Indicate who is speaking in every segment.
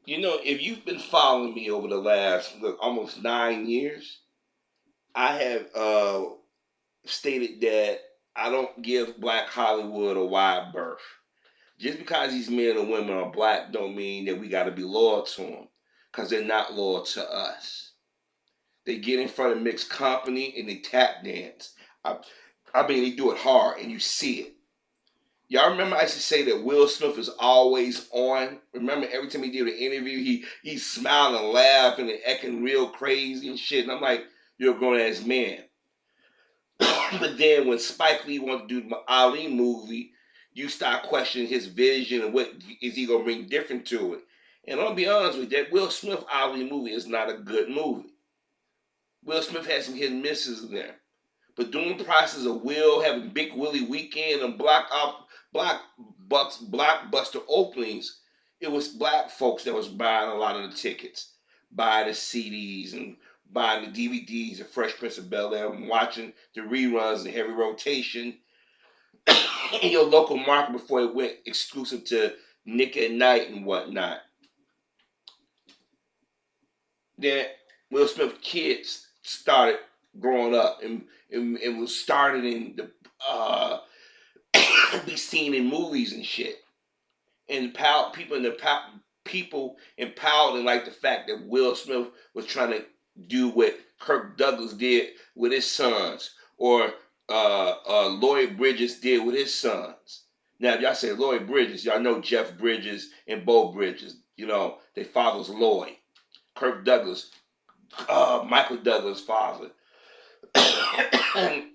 Speaker 1: You know, if you've been following me over the last almost 9 years, I have stated that I don't give Black Hollywood a wide berth. Just because these men and women are black don't mean that we got to be loyal to them, because they're not loyal to us. They get in front of mixed company and they tap dance. I, I mean, they do it hard and you see it. Y'all remember I used to say that Will Smith is always on? Remember every time he did an interview, he smiled and laughed and acting real crazy and shit. And I'm like, you're a grown ass man. But then when Spike Lee wanted to do the Ali movie, you start questioning his vision and what is he gonna bring different to it. And I'll be honest with you, that Will Smith Ali movie is not a good movie. Will Smith had some hit and misses in there. But during the process of Will having Big Willie weekend and blockbuster openings, it was black folks that was buying a lot of the tickets, buying the CDs and buying the DVDs of Fresh Prince of Bel Air and watching the reruns and heavy rotation in your local market before it went exclusive to Nick at Night and whatnot. Then Will Smith kids started growing up and was started in the be seen in movies and shit. And people empowered and like the fact that Will Smith was trying to do what Kirk Douglas did with his sons, or Lloyd Bridges did with his sons. Now, if y'all say Lloyd Bridges, y'all know Jeff Bridges and Bo Bridges. You know, their father's Lloyd. Kirk Douglas, Michael Douglas' father. And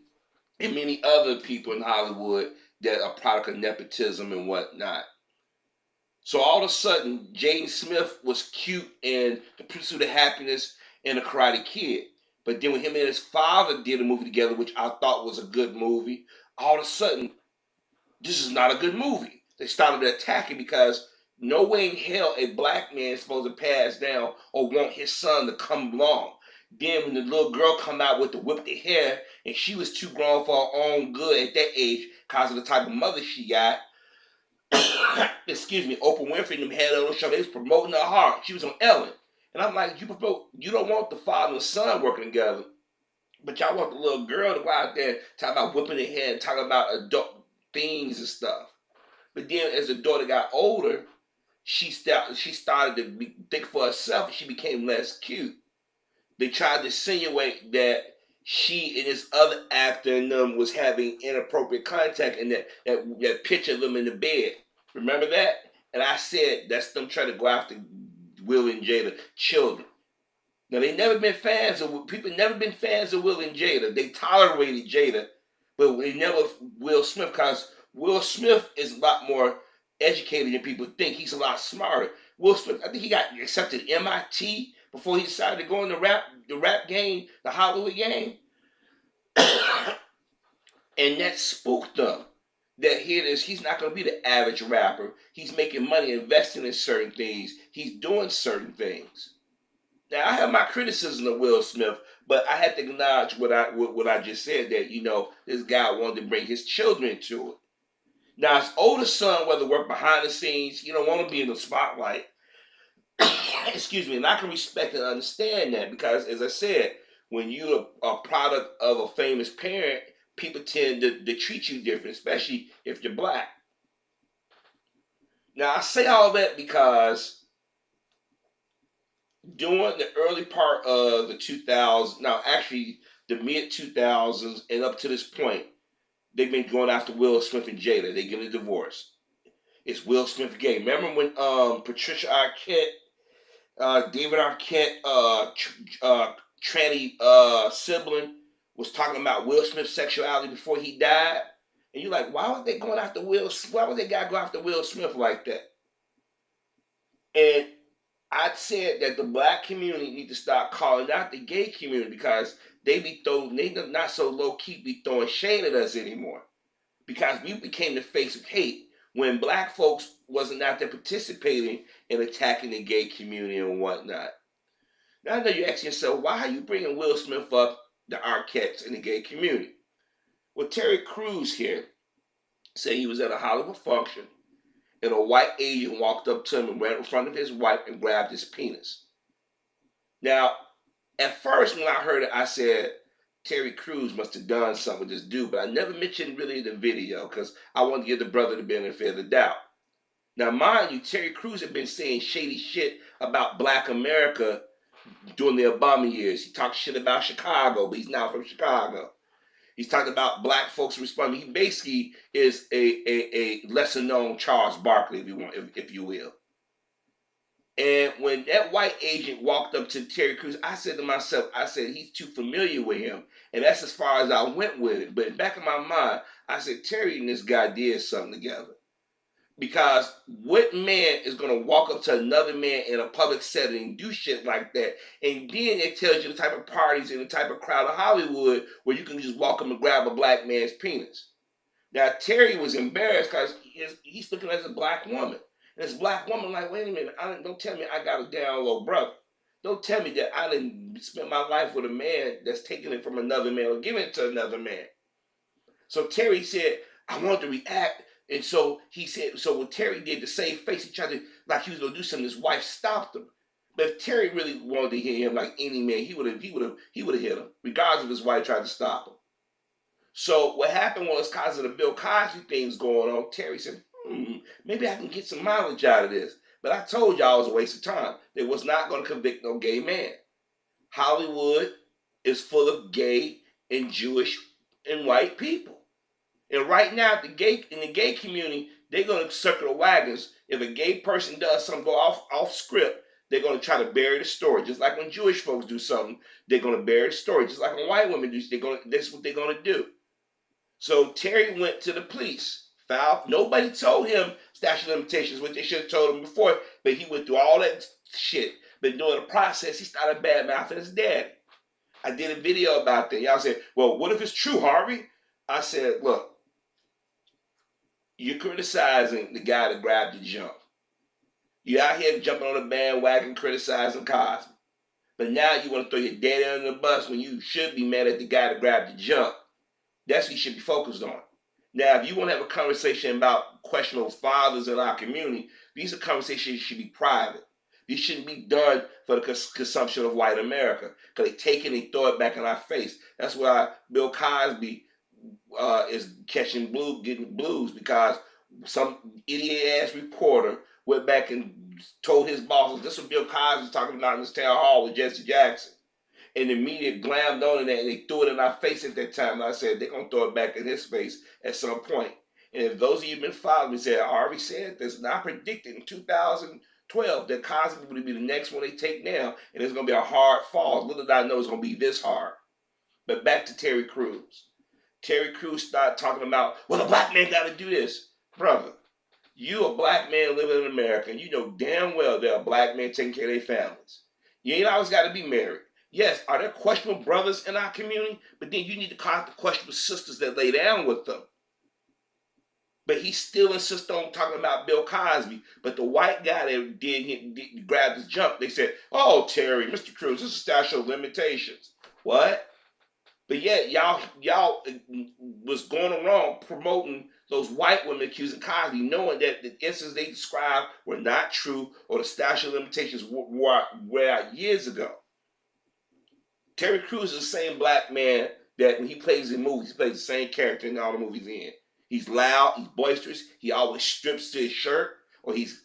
Speaker 1: many other people in Hollywood that are product of nepotism and whatnot. So all of a sudden, Jaden Smith was cute in The Pursuit of Happiness and The Karate Kid. But then when him and his father did a movie together, which I thought was a good movie, all of a sudden, this is not a good movie. They started attacking because no way in hell a black man is supposed to pass down or want his son to come along. Then when the little girl come out with the whipped hair and she was too grown for her own good at that age because of the type of mother she got, excuse me, Oprah Winfrey and them had on the show. They was promoting her hard. She was on Ellen. And I'm like, you don't want the father and son working together, but y'all want the little girl to go out there talk about whipping her hair and talk about adult things and stuff. But then as the daughter got older, she started to think for herself and she became less cute. They tried to insinuate that she and this other actor and them was having inappropriate contact and that picture of them in the bed. Remember that? And I said that's them trying to go after Will and Jada children. Now they never been fans of people. Never been fans of Will and Jada. They tolerated Jada, but they never Will Smith because Will Smith is a lot more educated than people think. He's a lot smarter. Will Smith, I think he got accepted at MIT before he decided to go in the rap game, the Hollywood game, and that spooked them. That here it is, he's not going to be the average rapper. He's making money, investing in certain things. He's doing certain things. Now I have my criticism of Will Smith, but I had to acknowledge what I just said, that this guy wanted to bring his children into it. Now his older son, whether work behind the scenes, he don't want to be in the spotlight. Excuse me, and I can respect and understand that because, as I said, when you're a product of a famous parent, people tend to treat you different, especially if you're black. Now I say all that because during the early part of the 2000s, now actually the mid 2000s and up to this point, they've been going after Will Smith and Jada. They get a divorce. It's Will Smith gay. Remember when Patricia Arquette, David Arquette, tranny sibling was talking about Will Smith's sexuality before he died? And you're like, why was they going after Will? Why would they gotta go after Will Smith like that? And I said that the black community need to start calling out the gay community because they not so low key be throwing shade at us anymore. Because we became the face of hate when black folks wasn't out there participating in attacking the gay community and whatnot. Now I know you're asking yourself, why are you bringing Will Smith up, the Arquettes, in the gay community? Well, Terry Crews here said he was at a Hollywood function and a white agent walked up to him and ran in front of his wife and grabbed his penis. Now, at first when I heard it, I said Terry Crews must have done something with this dude, but I never mentioned really the video because I wanted to give the brother the benefit of the doubt. Now, mind you, Terry Crews had been saying shady shit about Black America during the Obama years. He talked shit about Chicago, but he's not from Chicago. He's talking about black folks responding. He basically is a lesser known Charles Barkley, if you will. And when that white agent walked up to Terry Crews, I said to myself, I said, he's too familiar with him. And that's as far as I went with it. But in the back of my mind, I said, Terry and this guy did something together. Because what man is going to walk up to another man in a public setting and do shit like that? And then it tells you the type of parties and the type of crowd of Hollywood where you can just walk up and grab a black man's penis. Now, Terry was embarrassed because he's looking at a black woman. And this black woman like, wait a minute, don't tell me I got a down low brother. Don't tell me that I didn't spend my life with a man that's taking it from another man or giving it to another man. So Terry said, I wanted to react. And so he said, so when Terry did the same face, he tried to, like he was going to do something, his wife stopped him. But if Terry really wanted to hit him like any man, he would have hit him, regardless of his wife tried to stop him. So what happened was, because of the Bill Cosby things going on, Terry said, maybe I can get some mileage out of this. But I told y'all it was a waste of time. They was not going to convict no gay man. Hollywood is full of gay and Jewish and white people. And right now, in the gay community, they're going to circle the wagons. If a gay person does something go off script, they're going to try to bury the story. Just like when Jewish folks do something, they're going to bury the story. Just like when white women do, that's what they're going to do. So Terry went to the police. Nobody told him statute of limitations, which they should have told him before, but he went through all that shit. But during the process, he started badmouthing his daddy. I did a video about that. Y'all said, well, what if it's true, Harvey? I said, look, you're criticizing the guy that grabbed the jump. You're out here jumping on the bandwagon criticizing Cosby. But now you want to throw your daddy under the bus when you should be mad at the guy that grabbed the jump. That's what you should be focused on. Now, if you want to have a conversation about questionable fathers in our community, these are conversations that should be private. These shouldn't be done for the consumption of white America, because they take it and they throw it back in our face. That's why Bill Cosby is getting blues, because some idiot-ass reporter went back and told his bosses, this is what Bill Cosby was talking about in this town hall with Jesse Jackson. And the media glammed on it and they threw it in our face at that time. And I said, they're going to throw it back in his face at some point. And if those of you have been following me, said, I already said this, and I predicted in 2012 that Cosby would be the next one they take now, and it's going to be a hard fall. Little did I know it's going to be this hard. But back to Terry Crews. Terry Crews started talking about, well, a black man got to do this. Brother, you a black man living in America, and you know damn well there are black men taking care of their families. You ain't always got to be married. Yes, are there questionable brothers in our community? But then you need to call the questionable sisters that lay down with them. But he still insists on talking about Bill Cosby. But the white guy that did grab his jump, they said, oh, Terry, Mr. Crews, this is statute of limitations. What? But yet, y'all was going around promoting those white women accusing Cosby, knowing that the incidents they described were not true, or the statute of limitations were out years ago. Terry Crews is the same black man that when he plays in movies, he plays the same character in all the movies he's in. He's loud, he's boisterous, he always strips to his shirt, or he's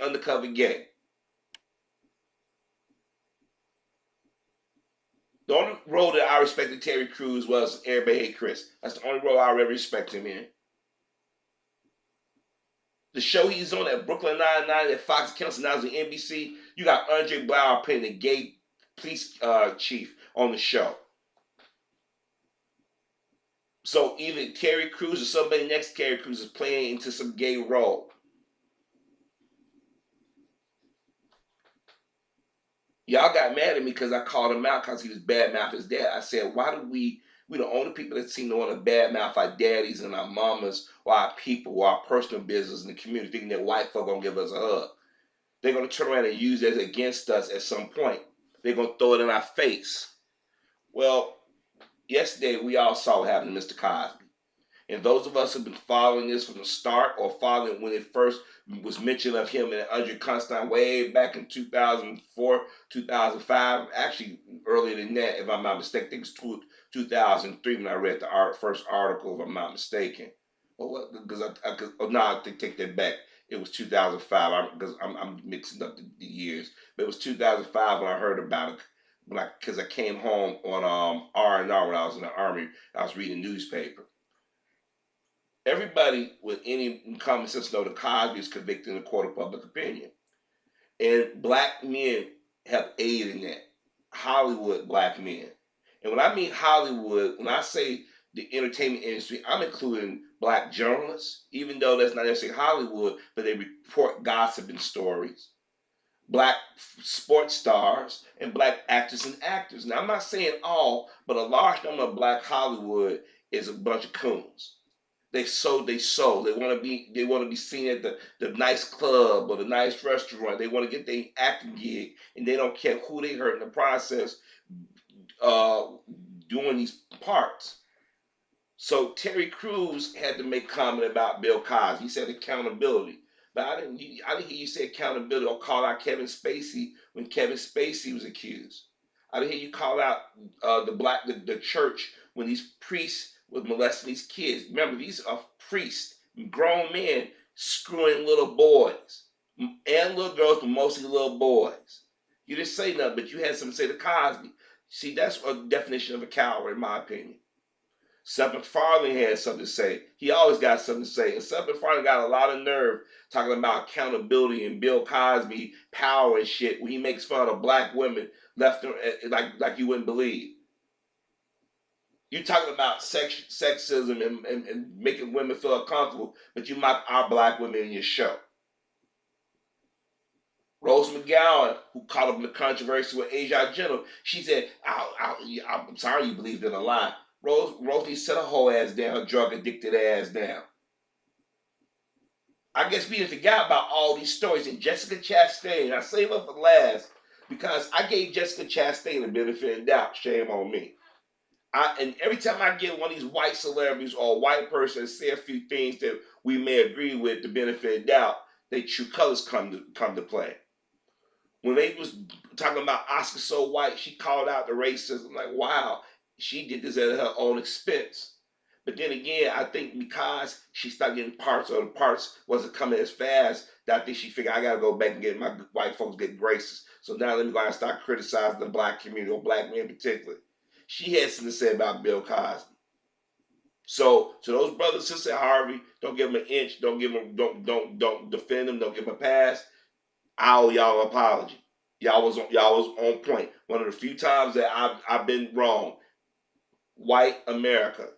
Speaker 1: undercover gay. The only role that I respected Terry Crews was Everybody Hate Chris. That's the only role I ever respected him in. The show he's on at Brooklyn Nine-Nine at Fox Council, now is on NBC, you got Andre Bauer playing the gay police chief on the show. So either Terry Crews or somebody next to Terry Crews is playing into some gay role. Y'all got mad at me because I called him out because he was badmouth his dad. I said, why do we the only people that seem to want to badmouth our daddies and our mamas or our people or our personal business in the community, thinking that white folk gonna give us a hug. They're gonna turn around and use that against us at some point. They're going to throw it in our face. Well, yesterday we all saw what happened to Mr. Cosby. And those of us who've been following this from the start or following when it first was mentioned of him and Andre Constantine way back in 2004, 2005, actually earlier than that, if I'm not mistaken, I think it was 2003 when I read the first article, if I'm not mistaken. Or what? Because I take that back. It was 2005 because I'm mixing up the years. But it was 2005 when I heard about it. Because I came home on R&R when I was in the Army. I was reading the newspaper. Everybody with any common sense know that Cosby is convicted in a court of public opinion. And black men have aided in that. Hollywood black men. And when I mean Hollywood, when I say the entertainment industry, I'm including black journalists, even though that's not necessarily Hollywood, but they report gossip and stories. Black sports stars and black actors and actors. Now, I'm not saying all, but a large number of black Hollywood is a bunch of coons. They want to be seen at the nice club or the nice restaurant. They want to get their acting gig, and they don't care who they hurt in the process doing these parts. So Terry Crews had to make comment about Bill Cosby. He said accountability. But I didn't hear you say accountability or call out Kevin Spacey when Kevin Spacey was accused. I didn't hear you call out the church when these priests was molesting these kids. Remember, these are priests, grown men screwing little boys and little girls, but mostly little boys. You didn't say nothing, but you had something to say to Cosby. See, that's a definition of a coward, in my opinion. Seth MacFarlane had something to say. He always got something to say. And Seth MacFarlane got a lot of nerve talking about accountability and Bill Cosby power and shit when he makes fun of black women left like you wouldn't believe. You're talking about sexism and making women feel uncomfortable, but you mock our black women in your show. Rose McGowan, who caught up in the controversy with Asia Argento, she said, I'm sorry you believed in a lie. Rose needs to set her whole ass down, her drug addicted ass down. I guess we forgot about all these stories. And Jessica Chastain, I save her for last because I gave Jessica Chastain the benefit of doubt. Shame on me. And every time I get one of these white celebrities or a white person say a few things that we may agree with, the benefit of doubt, their true colors come to play. When they was talking about Oscar So White, she called out the racism. Like, wow, she did this at her own expense. But then again, I think because she started getting parts, or the parts wasn't coming as fast, that I think she figured I gotta go back and get my white folks get graces. So now let me go out and start criticizing the black community, or black men in particular. She had something to say about Bill Cosby. So to those brothers and sisters at Harvey, don't give them an inch, don't defend them, don't give them a pass. I owe y'all an apology. Y'all was on point. One of the few times that I've been wrong. White America,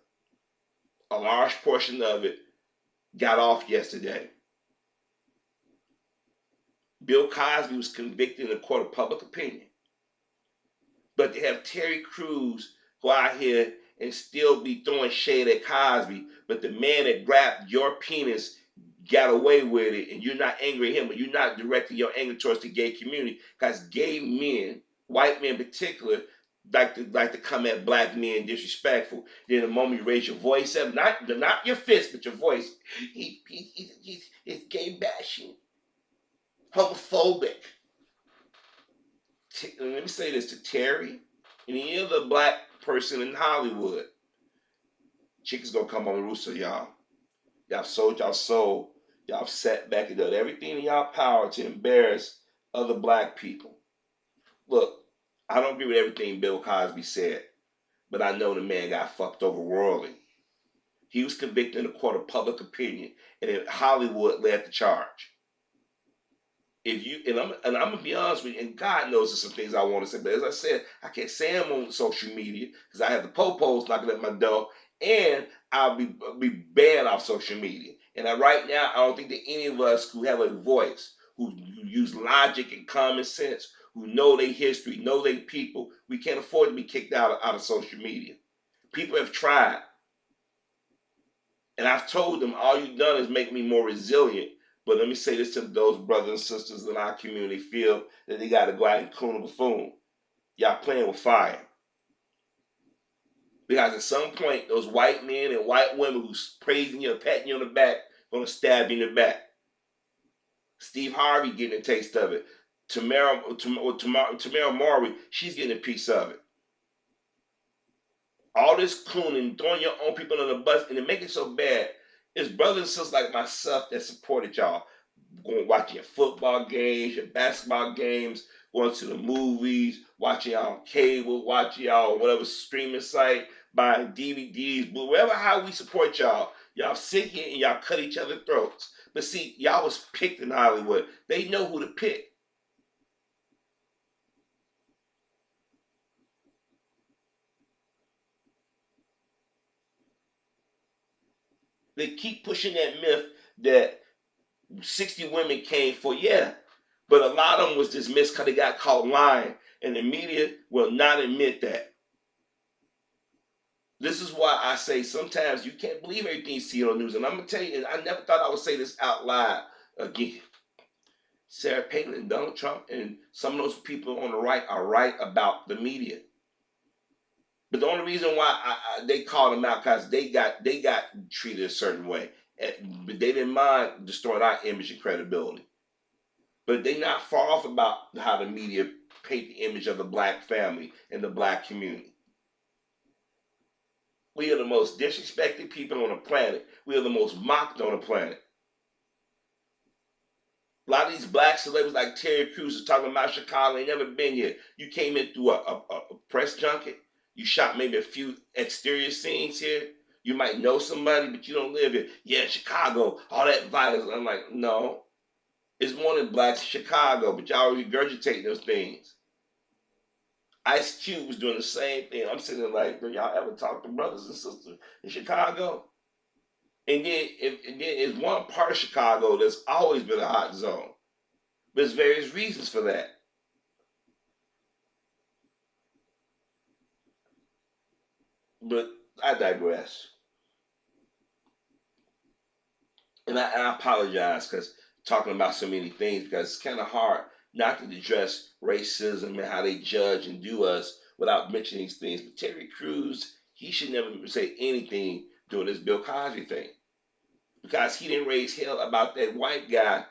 Speaker 1: a large portion of it, got off yesterday. Bill Cosby was convicted in a court of public opinion. But to have Terry Crews go out here and still be throwing shade at Cosby, but the man that grabbed your penis got away with it, and you're not angry at him, but you're not directing your anger towards the gay community, because gay men, white men in particular, like to come at black men disrespectful. Then the moment you raise your voice up, not your fist, but your voice, he's gay bashing, homophobic. Let me say this to Terry and any other black person in Hollywood. Chicken's gonna come on the rooster, y'all. Y'all sold y'all soul. Y'all sat back and done everything in y'all power to embarrass other black people. Look, I don't agree with everything Bill Cosby said, but I know the man got fucked over royally. He was convicted in a court of public opinion, and then Hollywood led the charge. I'm gonna be honest with you, and God knows there's some things I want to say, but as I said, I can't say them on social media because I have the popos knocking at my door, and I'll be banned off social media. And right now, I don't think that any of us who have a voice, who use logic and common sense, who know their history, know their people, we can't afford to be kicked out of social media. People have tried. And I've told them, all you've done is make me more resilient. But let me say this to those brothers and sisters in our community feel that they got to go out and coon a buffoon. Y'all playing with fire. Because at some point, those white men and white women who's praising you, patting you on the back, gonna stab you in the back. Steve Harvey getting a taste of it. Tamara Mowry, she's getting a piece of it. All this cooning, throwing your own people on the bus, and it make it so bad. It's brothers and sisters like myself that supported y'all. Going watching your football games, your basketball games, going to the movies, watching y'all on cable, watching y'all on whatever streaming site, buying DVDs, whatever how we support y'all. Y'all sit here and y'all cut each other's throats. But see, y'all was picked in Hollywood. They know who to pick. They keep pushing that myth that 60 women came for, yeah. But a lot of them was dismissed because they got caught lying. And the media will not admit that. This is why I say sometimes you can't believe everything you see on the news. And I'm going to tell you, and I never thought I would say this out loud again. Sarah Palin and Donald Trump and some of those people on the right are right about the media. But the only reason why they called them out because they got treated a certain way. But they didn't mind destroying our image and credibility. But they're not far off about how the media paint the image of the black family and the black community. We are the most disrespected people on the planet. We are the most mocked on the planet. A lot of these black celebrities like Terry Crews are talking about Chicago. They never been here. You came in through a press junket. You shot maybe a few exterior scenes here. You might know somebody, but you don't live here. Yeah, Chicago, all that violence. I'm like, no. It's more than blacks in Chicago, but y'all regurgitate those things. Ice Cube was doing the same thing. I'm sitting there like, do y'all ever talk to brothers and sisters in Chicago? And then it's one part of Chicago that's always been a hot zone. There's various reasons for that. But I digress. And I apologize because talking about so many things because it's kind of hard not to address racism and how they judge and do us without mentioning these things. But Terry Crews, he should never say anything during this Bill Cosby thing because he didn't raise hell about that white guy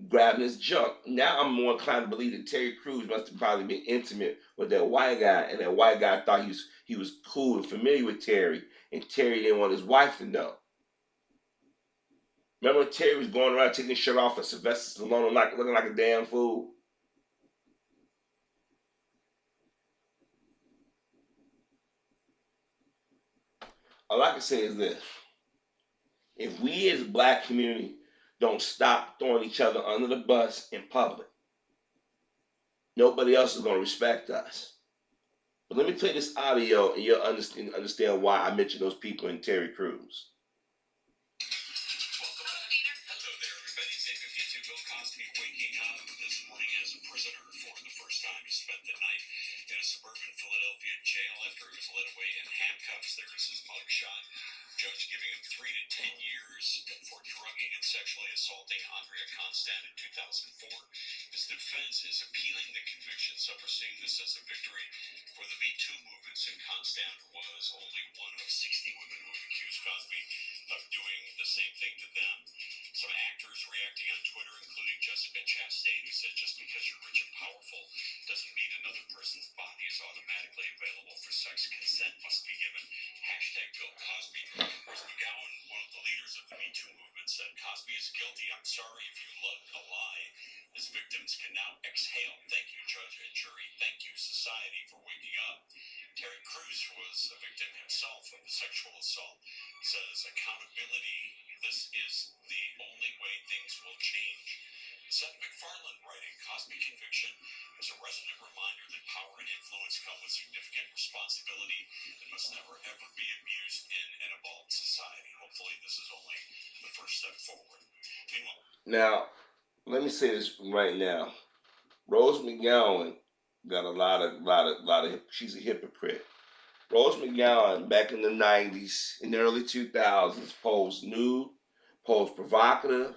Speaker 1: grabbing his junk. Now I'm more inclined to believe that Terry Crews must have probably been intimate with that white guy, and that white guy thought he was cool and familiar with Terry, and Terry didn't want his wife to know. Remember when Terry was going around taking his shirt off at Sylvester Stallone looking like a damn fool? All I can say is this. If we as a black community don't stop throwing each other under the bus in public, nobody else is going to respect us. But let me play this audio and you'll understand why I mentioned those people in Terry Crews.
Speaker 2: Hello there, everybody. It's 8:52. Bill Cosby waking up this morning as a prisoner for the first time. He spent the night in a suburban Philadelphia jail after he was led away in handcuffs. There is his mugshot. Judge giving him 3 to 10 years for drugging and sexually assaulting Andrea Constand in 2004. His defense is appealing the conviction. Some are seeing this as a victory for the Me Too movement, and Constand was only one of 60 women who have accused Cosby of doing the same thing to them. Some actors reacting on Twitter, including Jessica Chastain, who said just because you're rich and powerful doesn't mean another person's body is automatically available for sex. Consent must be given. Hashtag Bill Cosby. Rose McGowan, one of the leaders of the Me Too movement, said Cosby is guilty. I'm sorry if you loved a lie. His victims can now exhale. Thank you, judge and jury. Thank you, society, for waking up. Terry Crews, who was a victim himself of the sexual assault, says accountability, this is the only way things will change. Seth MacFarlane writing, Cosby conviction is a resonant reminder that power and influence come with significant responsibility and must never ever be abused in an evolved society. Hopefully this is only the first step forward. Meanwhile,
Speaker 1: now, let me say this right now. Rose McGowan got a lot of she's a hypocrite. Rose McGowan back in the 90s, in the early 2000s, posed nude, posed provocative,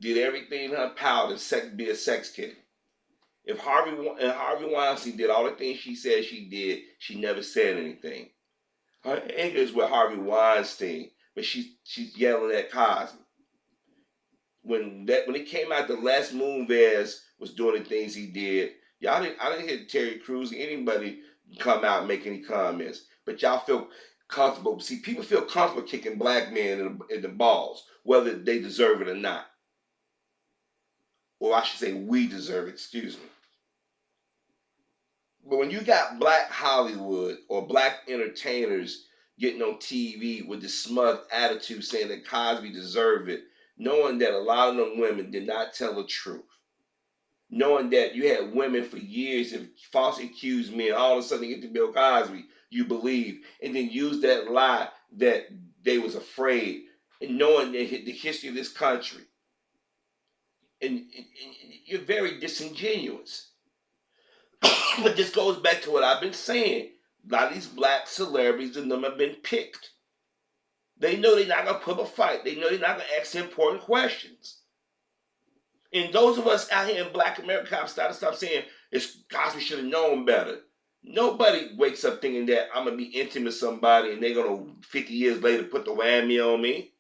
Speaker 1: did everything in her power to be a sex kid. If Harvey Weinstein did all the things she said she did, she never said anything. Her anger is with Harvey Weinstein, but she's yelling at Cosby. When it came out, the Les Moonves was doing the things he did. I didn't hear Terry Crews, anybody come out and make any comments. But y'all feel comfortable. See, people feel comfortable kicking black men in the balls, whether they deserve it or not. Or I should say, we deserve it. Excuse me. But when you got black Hollywood or black entertainers getting on TV with this smug attitude saying that Cosby deserved it, knowing that a lot of them women did not tell the truth, knowing that you had women for years that falsely accused men, all of a sudden they get to Bill Cosby, you believe, and then use that lie that they was afraid, and knowing the history of this country, and you're very disingenuous. But this goes back to what I've been saying. A lot of these black celebrities and them have been picked. They know they're not going to put up a fight. They know they're not going to ask important questions. And those of us out here in black America stop saying, Cosby should have known better. Nobody wakes up thinking that I'm going to be intimate with somebody and they're going to, 50 years later, put the whammy on me.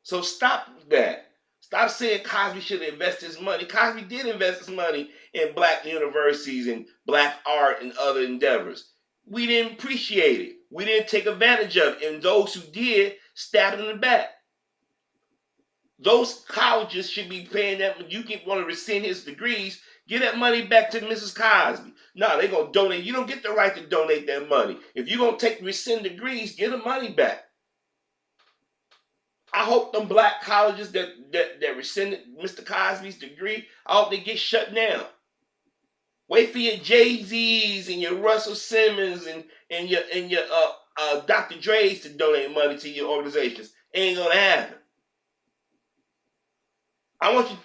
Speaker 1: So stop that. Stop saying Cosby should invest his money. Cosby did invest his money in black universities and black art and other endeavors. We didn't appreciate it. We didn't take advantage of it. And those who did, stabbed him in the back. Those colleges should be paying that. When you want to rescind his degrees, give that money back to Mrs. Cosby. No, they're going to donate. You don't get the right to donate that money. If you're going to rescind degrees, give the money back. I hope them black colleges that rescinded Mr. Cosby's degree, I hope they get shut down. Wait for your Jay-Z's and your Russell Simmons and your Dr. Dre's to donate money to your organizations. Ain't gonna happen. I want you,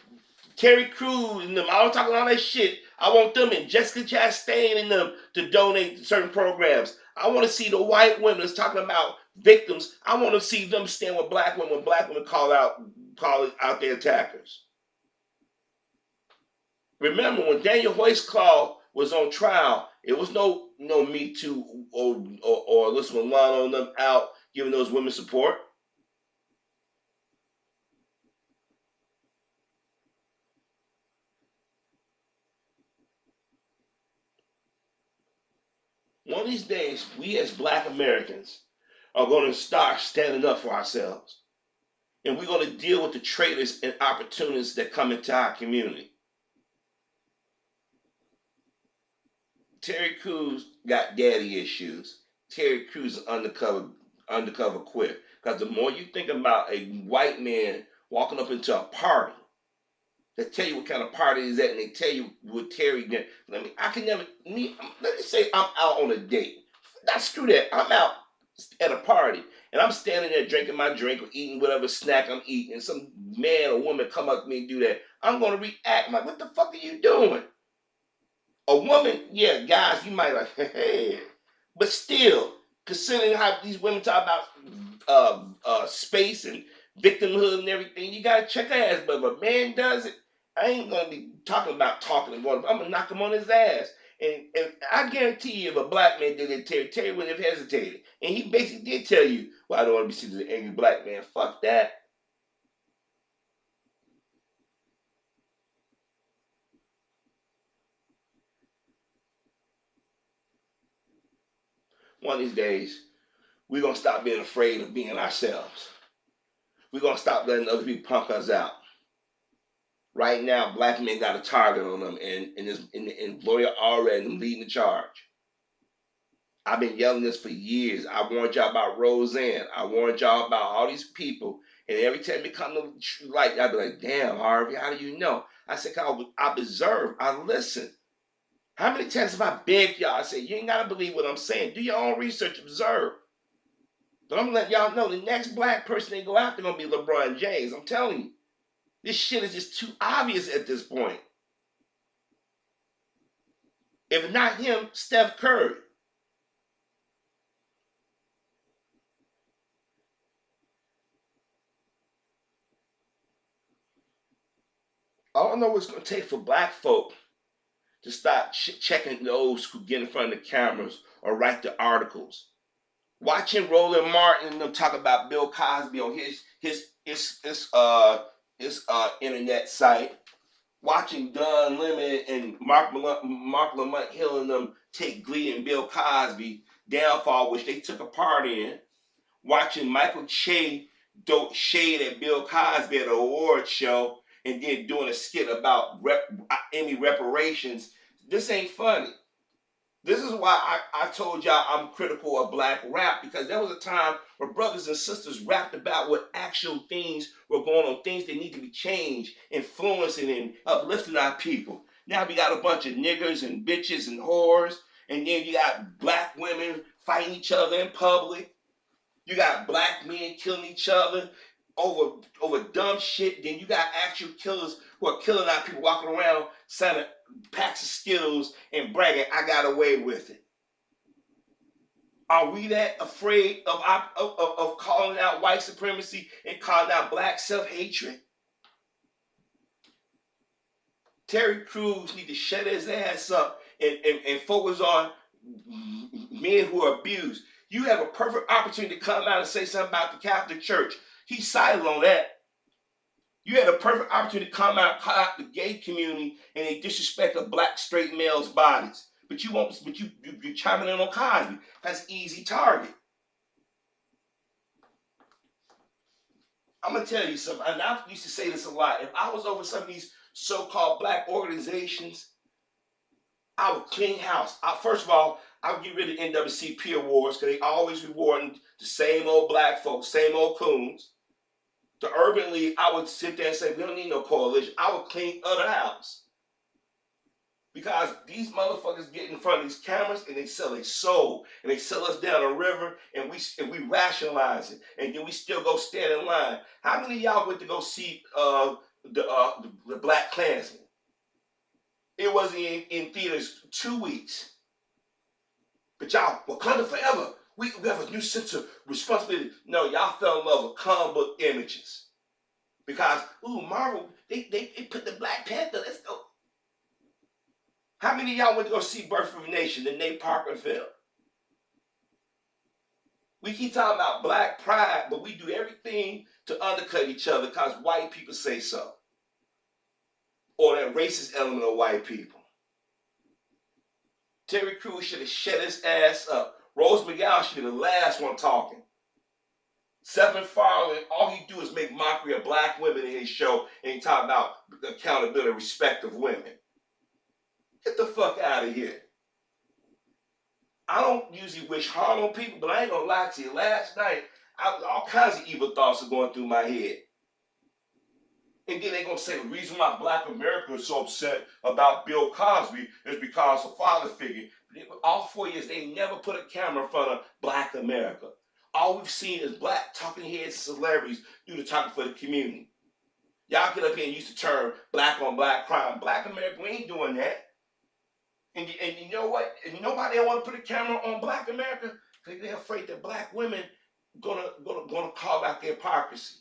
Speaker 1: Terry Crews and them, I don't talk all that shit. I want them and Jessica Chastain and them to donate to certain programs. I want to see the white women that's talking about victims. I want to see them stand with black women when black women call out their attackers. Remember when Daniel Hoyce-Claw was on trial, it was no Me Too or listen, one on them out giving those women support. One of these days, we as black Americans are going to start standing up for ourselves. And we're going to deal with the traitors and opportunists that come into our community. Terry Crews got daddy issues. Terry Crews is undercover queer. Because the more you think about a white man walking up into a party, they tell you what kind of party is that, and they tell you what Terry did. Let me say I'm out on a date. Now screw that. I'm out at a party, and I'm standing there drinking my drink or eating whatever snack I'm eating, and some man or woman come up to me and do that. I'm going to react. I'm like, what the fuck are you doing? A woman, yeah, guys, you might like, hey. But still, considering how these women talk about space and victimhood and everything, you got to check her ass. But if a man does it, I ain't going to be talking about talking and going. I'm going to knock him on his ass. And I guarantee you, if a black man did it, Terry wouldn't have hesitated. And he basically did tell you, well, I don't want to be seen as an angry black man. Fuck that. One of these days, we're going to stop being afraid of being ourselves. We're going to stop letting other people punk us out. Right now, black men got a target on them, and Lawyer Allred and them leading the charge. I've been yelling this for years. I warned y'all about Roseanne. I warned y'all about all these people. And every time it come to light, I'd be like, damn, Harvey, how do you know? I said, I observe, I listen. How many times have I begged y'all? I said, you ain't got to believe what I'm saying. Do your own research, observe. But I'm letting y'all know the next black person they go after going to be LeBron James. I'm telling you. This shit is just too obvious at this point. If not him, Steph Curry. I don't know what it's going to take for black folk to stop checking those who get in front of the cameras or write the articles Watching Roland Martin and them talk about Bill Cosby on his internet site. Watching Don Lemon and Mark Lamont Hill and them take glee in Bill Cosby downfall, which they took a part in. Watching Michael Che dope shade at Bill Cosby at an award show and then doing a skit about Emmy reparations. This ain't funny. This is why I told y'all I'm critical of black rap, because there was a time where brothers and sisters rapped about what actual things were going on, things that need to be changed, influencing and uplifting our people. Now we got a bunch of niggers and bitches and whores, and then you got black women fighting each other in public. You got black men killing each other over dumb shit. Then you got actual killers who are killing our people, walking around selling packs of Skittles and bragging, "I got away with it." Are we that afraid of calling out white supremacy and calling out black self-hatred? Terry Crews need to shut his ass up and focus on men who are abused. You have a perfect opportunity to come out and say something about the Catholic Church. He's silent on that. You had a perfect opportunity to come out, call out the gay community, and they disrespect of black straight males' bodies. But you won't. But you're chiming in on Cosby. That's easy target. I'm gonna tell you something. And I used to say this a lot. If I was over some of these so-called black organizations, I would clean house. First of all, I would get rid of NAACP awards because they always rewarding the same old black folks, same old coons. The Urban League, I would sit there and say, we don't need no coalition. I would clean other house. Because these motherfuckers get in front of these cameras and they sell their soul. And they sell us down a river and we rationalize it. And then we still go stand in line. How many of y'all went to go see the Black Klansman? It was in theaters 2 weeks. But y'all, Wakanda forever. We have a new sense of responsibility. No, y'all fell in love with comic book images. Because, Marvel, they put the Black Panther, let's go. How many of y'all went to go see Birth of a Nation, the Nate Parker film? We keep talking about black pride, but we do everything to undercut each other because white people say so. Or that racist element of white people. Terry Crews should have shut his ass up. Rose McGowan should be the last one talking. Seth MacFarlane, all he do is make mockery of black women in his show, and he talk about accountability and respect of women. Get the fuck out of here. I don't usually wish harm on people, but I ain't gonna lie to you. Last night, all kinds of evil thoughts are going through my head. And then they're going to say the reason why black America is so upset about Bill Cosby is because of father figure. All 4 years, they never put a camera in front of black America. All we've seen is black talking heads celebrities do the talking for the community. Y'all get up here and use the term black on black crime. Black America, we ain't doing that. And you know what? And nobody want to put a camera on black America because they're afraid that black women gonna call out their hypocrisy.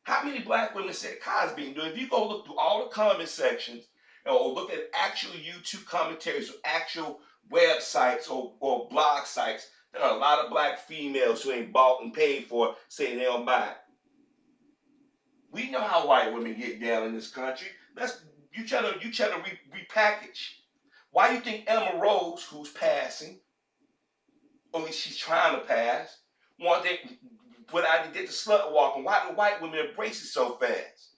Speaker 1: How many black women said Cosby? If you go look through all the comment sections or look at actual YouTube commentaries or actual websites or blog sites, there are a lot of black females who ain't bought and paid for saying they don't buy it. We know how white women get down in this country. You try to repackage. Why do you think Emma Rose, who's passing, or at least she's trying to pass, when I did the slut walking, why do white women embrace it so fast?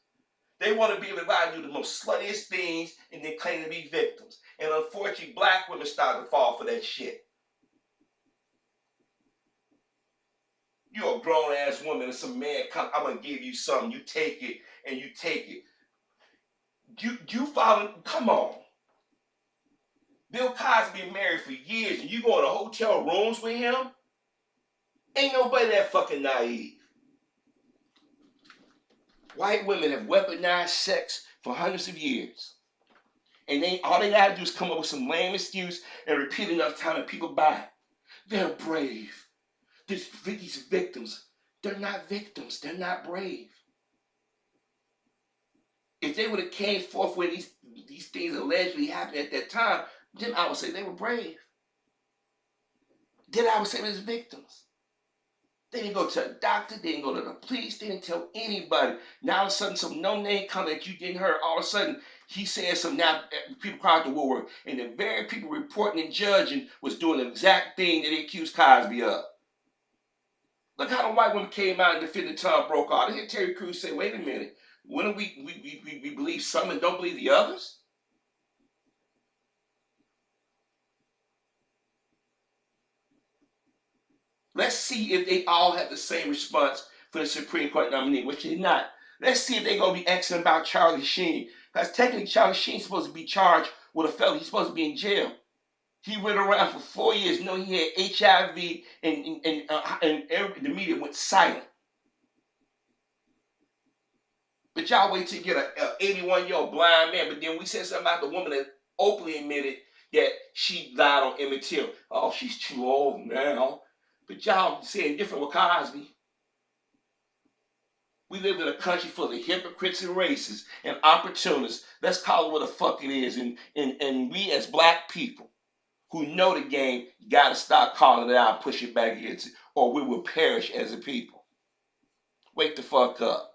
Speaker 1: They want to be able to go out and do the most sluttiest things and then claim to be victims. And unfortunately, black women start to fall for that shit. You're a grown-ass woman and some man comes, I'm going to give you something. You take it and you take it. You follow, come on. Bill Cosby been married for years and you go in the hotel rooms with him? Ain't nobody that fucking naive. White women have weaponized sex for hundreds of years. And all they gotta do is come up with some lame excuse and repeat enough time and people buy it. They're brave. These victims, they're not victims. They're not brave. If they would have came forth when these things allegedly happened at that time, then I would say they were brave. Then I would say it was victims. They didn't go to a doctor. They didn't go to the police. They didn't tell anybody. Now all of a sudden, some no-name comment that you didn't hear. All of a sudden, he said some. Now people cried the woodwork, and the very people reporting and judging was doing the exact thing that they accused Cosby of. Look how the white women came out and defended Tom Brokaw. I hear Terry Crews say, "Wait a minute. When do we believe some and don't believe the others?" Let's see if they all have the same response for the Supreme Court nominee, which they're not. Let's see if they're going to be asking about Charlie Sheen. Because technically, Charlie Sheen's supposed to be charged with a felony. He's supposed to be in jail. He went around for 4 years knowing he had HIV, and the media went silent. But y'all wait till you get an 81-year-old blind man. But then we said something about the woman that openly admitted that she lied on Emmett Till. Oh, she's too old now. But y'all saying different with Cosby. We live in a country full of hypocrites and racists and opportunists. Let's call it what the fuck it is. And we as black people who know the game, got to stop calling it out and push it back against it, or we will perish as a people. Wake the fuck up.